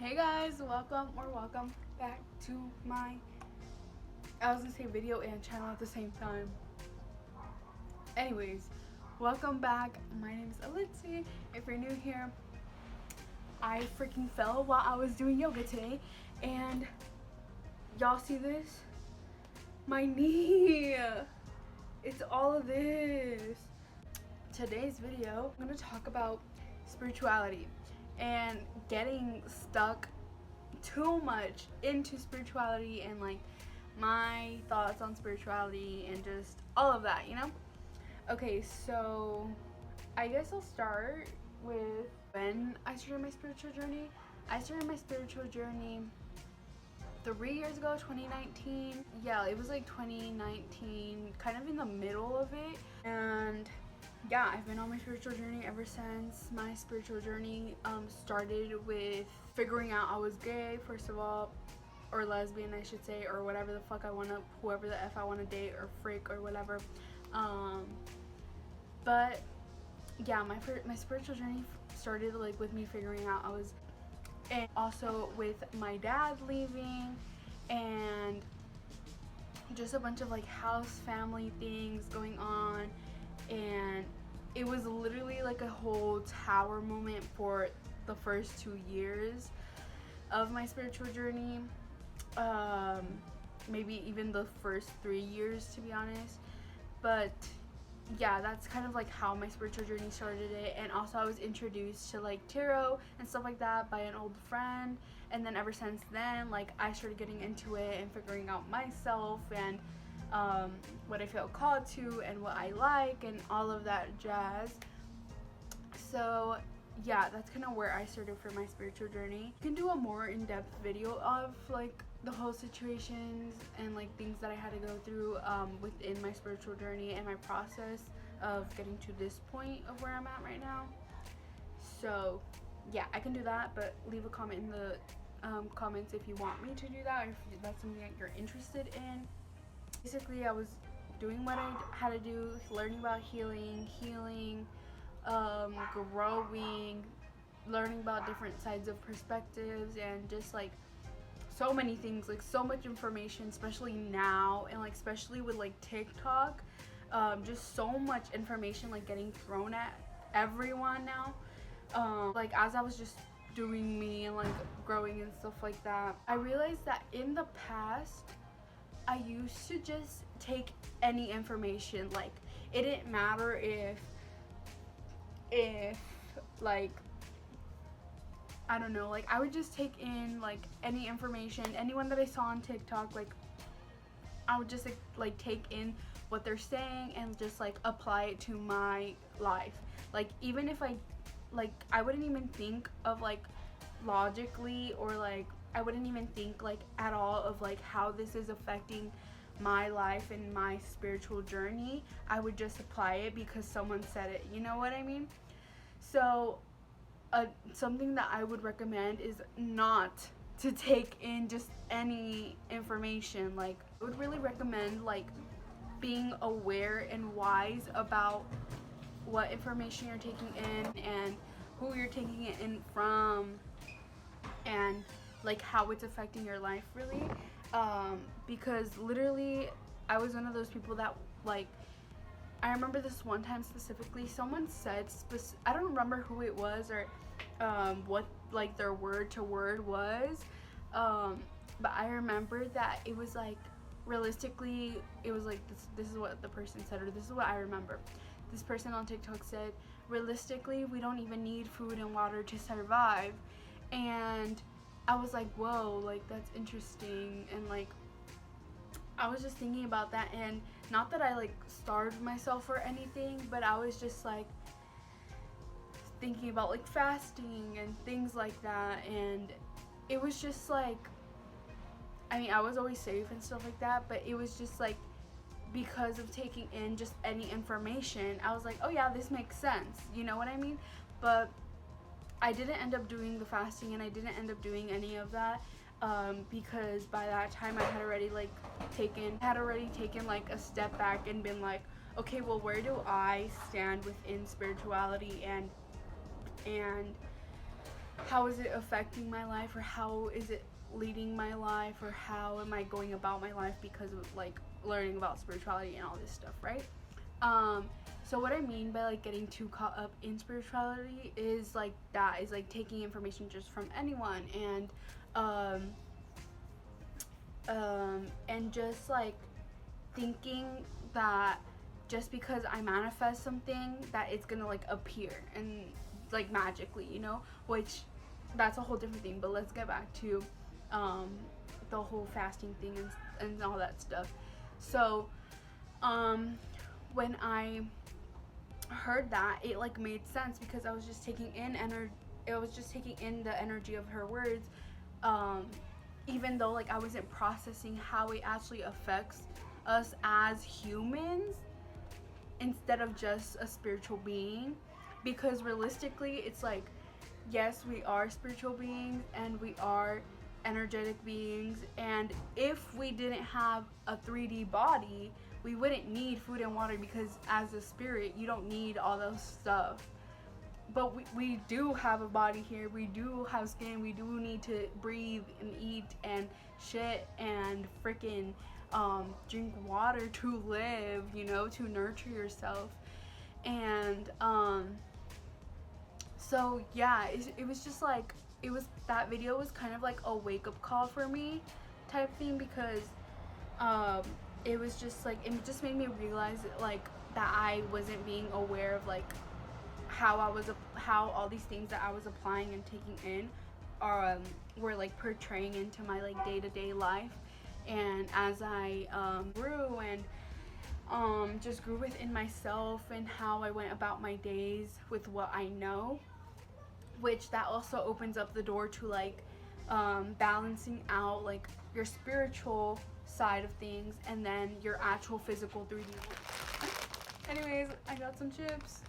Hey guys, welcome back to my, I was gonna say video and channel at the same time. Anyways, welcome back. My name is Alitzy. If you're new here, I freaking fell while I was doing yoga today, and y'all see this? My knee. It's all of this. Today's video, I'm gonna talk about spirituality and getting stuck too much into spirituality and like my thoughts on spirituality and just all of that, you know? Okay, so I guess I'll start with when I started my spiritual journey. I started my spiritual journey 3 years ago, 2019. Yeah, it was like 2019, kind of in the middle of it. And yeah, I've been on my spiritual journey ever since. My spiritual journey started with figuring out I was gay, first of all, or lesbian, I should say, or whatever the fuck I want to, whoever the F I want to date, or freak, or whatever. But yeah, my spiritual journey started like with me figuring out I was, and also with my dad leaving, and just a bunch of like house family things going on. And it was literally like a whole tower moment for the first 2 years of my spiritual journey, maybe even the first 3 years, to be honest. But yeah, that's kind of like how my spiritual journey started it. And also I was introduced to like tarot and stuff like that by an old friend, and then ever since then, like, I started getting into it and figuring out myself and what I feel called to and what I like and all of that jazz. So yeah, that's kind of where I started for my spiritual journey. I can do a more in-depth video of like the whole situations and like things that I had to go through within my spiritual journey and my process of getting to this point of where I'm at right now. So yeah, I can do that, but leave a comment in the comments if you want me to do that, or if that's something that you're interested in. Basically, I was doing what I had to do, learning about healing, growing, learning about different sides of perspectives, and just like so many things, like so much information, especially now, and like especially with like TikTok, just so much information like getting thrown at everyone now. Like as I was just doing me and like growing and stuff like that, I realized that in the past I used to just take any information. Like it didn't matter if like, I don't know, like I would just take in like any information, anyone that I saw on TikTok, like I would just like take in what they're saying and just like apply it to my life. Like even if I wouldn't even think of like logically, or like I wouldn't even think like at all of like how this is affecting my life and my spiritual journey. I would just apply it because someone said it, you know what I mean? So something that I would recommend is not to take in just any information. Like I would really recommend like being aware and wise about what information you're taking in and who you're taking it in from, and like how it's affecting your life really, because literally I was one of those people that like, I remember this one time specifically, someone said I don't remember who it was or what like their word to word was, but I remember that it was like, realistically it was like this is what the person said, or this is what I remember. This person on TikTok said, realistically we don't even need food and water to survive. And I was like, whoa, like that's interesting. And like I was just thinking about that, and not that I like starved myself or anything, but I was just like thinking about like fasting and things like that. And it was just like, I mean, I was always safe and stuff like that, but it was just like, because of taking in just any information, I was like, oh yeah, this makes sense, you know what I mean? But I didn't end up doing the fasting, and I didn't end up doing any of that, because by that time I had already taken like a step back and been like, okay, well, where do I stand within spirituality and how is it affecting my life, or how is it leading my life, or how am I going about my life because of like learning about spirituality and all this stuff, right? um so what I mean by like getting too caught up in spirituality is like that is like taking information just from anyone, um and just like thinking that just because I manifest something that it's gonna like appear and like magically, which that's a whole different thing. But let's get back to um, the whole fasting thing and all that stuff. So when I heard that, it like made sense because I was just taking in the energy of her words, um, even though like I wasn't processing how it actually affects us as humans instead of just a spiritual being. Because realistically, it's like, yes, we are spiritual beings and we are energetic beings, and if we didn't have a 3D body, we wouldn't need food and water, because as a spirit you don't need all those stuff. But we do have a body here, we do have skin, we do need to breathe and eat and shit and freaking drink water to live, to nurture yourself. And so yeah, it was just like, that video was kind of like a wake-up call for me type thing, because um it was just like, it just made me realize like that I wasn't being aware of like how all these things that I was applying and taking in were like portraying into my like day-to-day life. And as I grew and just grew within myself and how I went about my days with what I know, which that also opens up the door to like balancing out like your spiritual side of things and then your actual physical 3D. Anyways, I got some chips.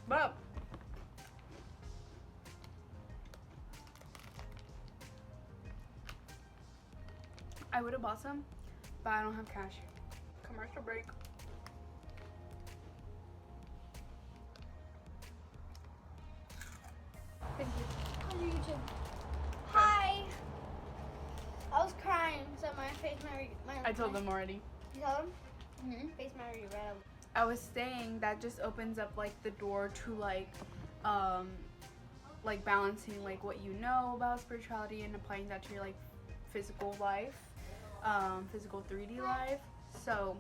But I would have bought some, but I don't have cash. Commercial break. Thank you. On YouTube. Hi. I was crying, so my face I told them already. You told them? Mm-hmm. Face might red. I was saying that just opens up like the door to like balancing like what you know about spirituality and applying that to your like physical life, physical 3D life. So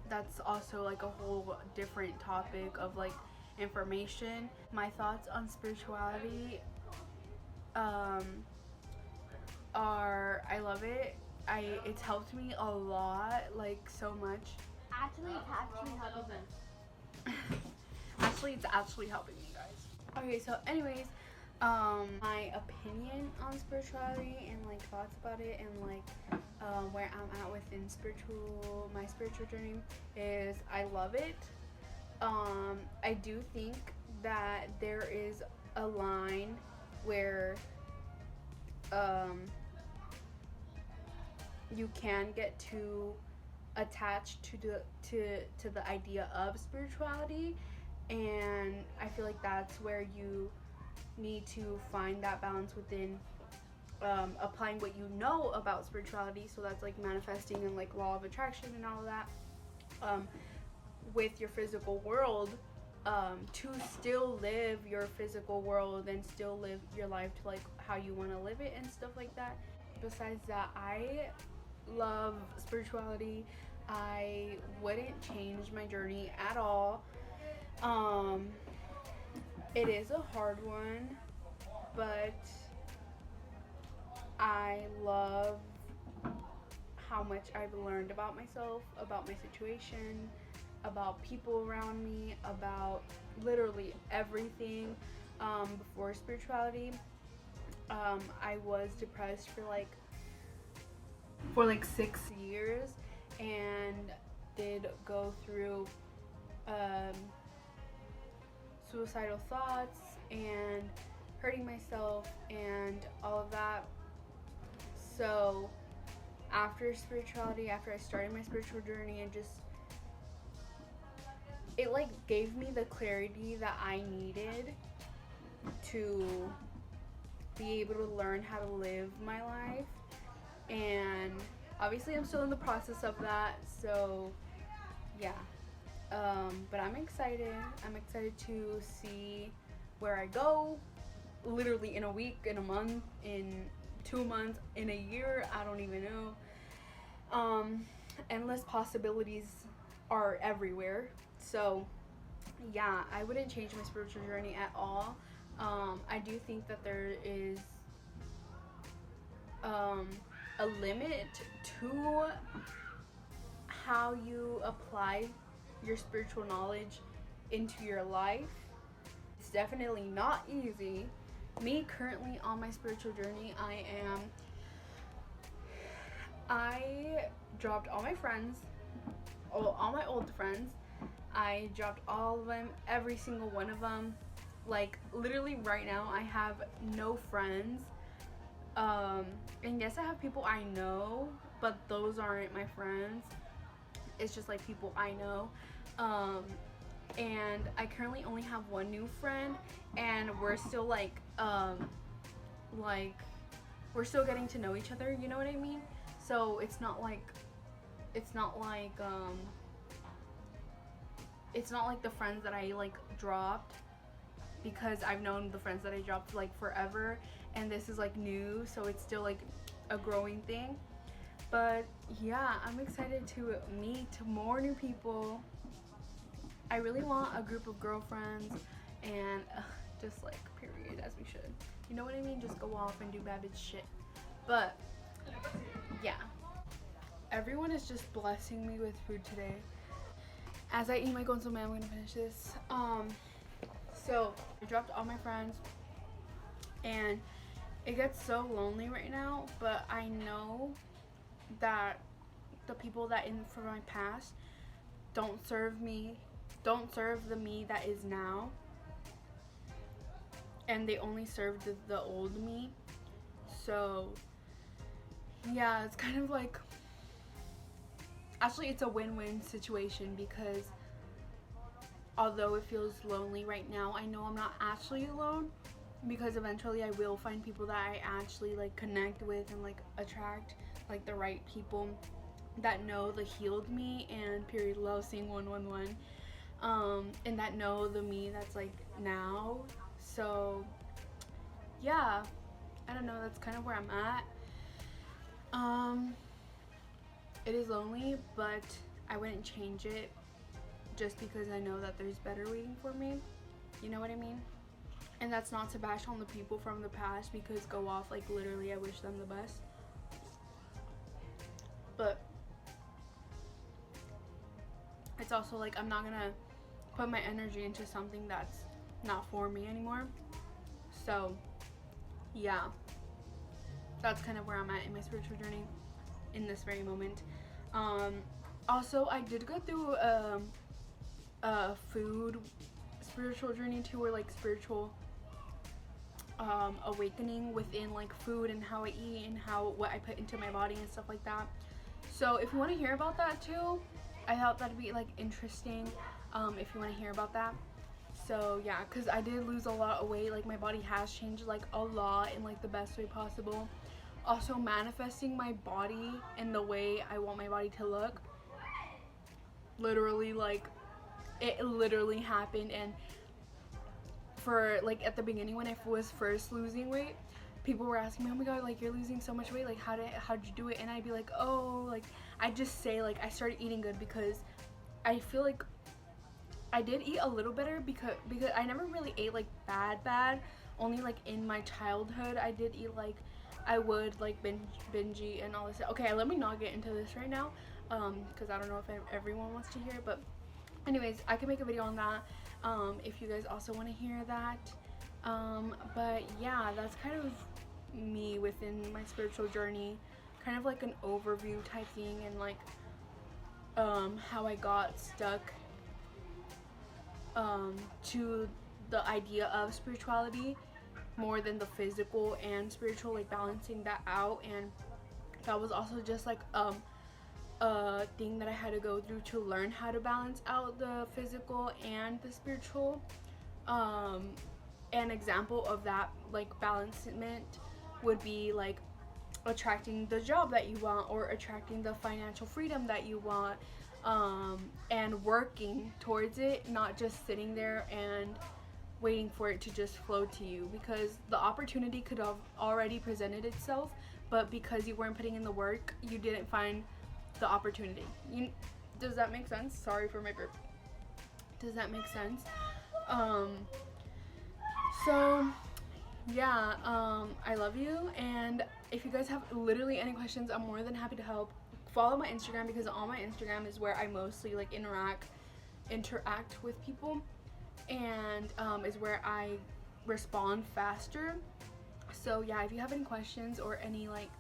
that's also like a whole different topic of like information. My thoughts on spirituality are, I love it. It's helped me a lot, like so much. Actually, it's actually helping me. Actually, it's actually helping me, guys. Okay, so anyways, my opinion on spirituality and like thoughts about it and like where I'm at within my spiritual journey is I love it. I do think that there is a line where you can get too attached to the idea of spirituality, and I feel like that's where you need to find that balance within applying what you know about spirituality, so that's like manifesting and like law of attraction and all of that, with your physical world, to still live your physical world and still live your life to like how you want to live it and stuff like that. Besides that, I love spirituality. I wouldn't change my journey at all. It is a hard one, but I love how much I've learned about myself, about my situation, about people around me, about literally everything. Before spirituality, I was depressed for like 6 years and did go through suicidal thoughts and hurting myself and all of that. So after spirituality, after I started my spiritual journey and just it like gave me the clarity that I needed to be able to learn how to live my life. And obviously I'm still in the process of that, so yeah. But I'm excited. I'm excited to see where I go. Literally in a week, in a month, in 2 months, in a year, I don't even know. Endless possibilities are everywhere. So yeah, I wouldn't change my spiritual journey at all. I do think that there is a limit to how you apply your spiritual knowledge into your life. It's definitely not easy. Me currently on my spiritual journey, I dropped all my friends, all my old friends. I dropped all of them, every single one of them. Like literally right now I have no friends. And yes, I have people I know, but those aren't my friends. It's just like people I know. And I currently only have one new friend, and we're still like we're still getting to know each other, you know what I mean? So it's not like it's not like the friends that I like dropped, because I've known the friends that I dropped like forever, and this is like new, so it's still like a growing thing. But yeah, I'm excited to meet more new people. I really want a group of girlfriends, and just like period, as we should. You know what I mean? Just go off and do bad bitch shit. But yeah, everyone is just blessing me with food today. As I eat my consomme, I'm gonna finish this. So I dropped all my friends, and it gets so lonely right now. But I know that the people that in from my past don't serve the me that is now, and they only served the old me. So yeah, it's kind of like, actually it's a win-win situation, because although it feels lonely right now, I know I'm not actually alone, because eventually I will find people that I actually like connect with and like attract, like the right people that know the healed me and period love seeing 111, and that know the me that's like now. So yeah, I don't know, that's kind of where I'm at. It is lonely, but I wouldn't change it just because I know that there's better waiting for me. You know what I mean? And that's not to bash on the people from the past, because go off, like literally I wish them the best. But it's also like I'm not gonna put my energy into something that's not for me anymore. So yeah, that's kind of where I'm at in my spiritual journey in this very moment. Also, I did go through a food spiritual journey too, or like spiritual awakening within like food and how I eat and what I put into my body and stuff like that. So if you want to hear about that too, I thought that'd be like interesting, if you want to hear about that. So yeah, because I did lose a lot of weight. Like my body has changed like a lot in like the best way possible. Also manifesting my body in the way I want my body to look. Literally, like it literally happened. And for like at the beginning when I was first losing weight, people were asking me, oh my god, like you're losing so much weight, like how'd you do it? And I'd be like, oh, like I just say like I started eating good, because I feel like I did eat a little better, because I never really ate like bad. Only like in my childhood I did eat, like I would like binge eat and all this. Okay, let me not get into this right now, because I don't know if everyone wants to hear it. But anyways, I can make a video on that if you guys also want to hear that. But yeah, that's kind of me within my spiritual journey, kind of like an overview type thing, and like how I got stuck to the idea of spirituality more than the physical and spiritual, like balancing that out. And that was also just like a thing that I had to go through to learn how to balance out the physical and the spiritual. An example of that like balancement would be like attracting the job that you want or attracting the financial freedom that you want, and working towards it, not just sitting there and waiting for it to just flow to you, because the opportunity could have already presented itself, but because you weren't putting in the work, you didn't find the opportunity. Does that make sense? Sorry for my burp. Does that make sense? So yeah, I love you, and if you guys have literally any questions, I'm more than happy to help. Follow my Instagram, because on my Instagram is where I mostly like interact with people, and is where I respond faster. So yeah, if you have any questions or any like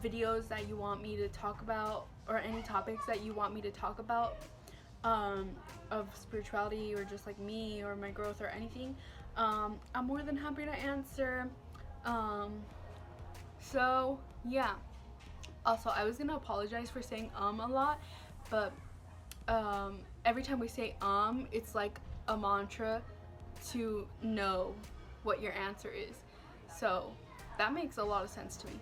videos that you want me to talk about, or any topics that you want me to talk about, of spirituality or just like me or my growth or anything, I'm more than happy to answer. So yeah, also I was gonna apologize for saying a lot, but every time we say it's like a mantra to know what your answer is, so that makes a lot of sense to me.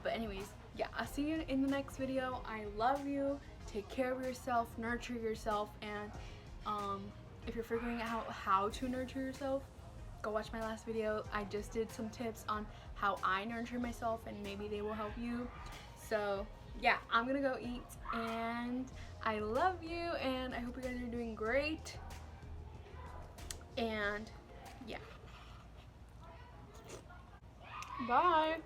But anyways, yeah, I'll see you in the next video. I love you. Take care of yourself, nurture yourself, and if you're figuring out how to nurture yourself, go watch my last video. I just did some tips on how I nurture myself, and maybe they will help you. So yeah, I'm gonna go eat, and I love you, and I hope you guys are doing great. And yeah, bye.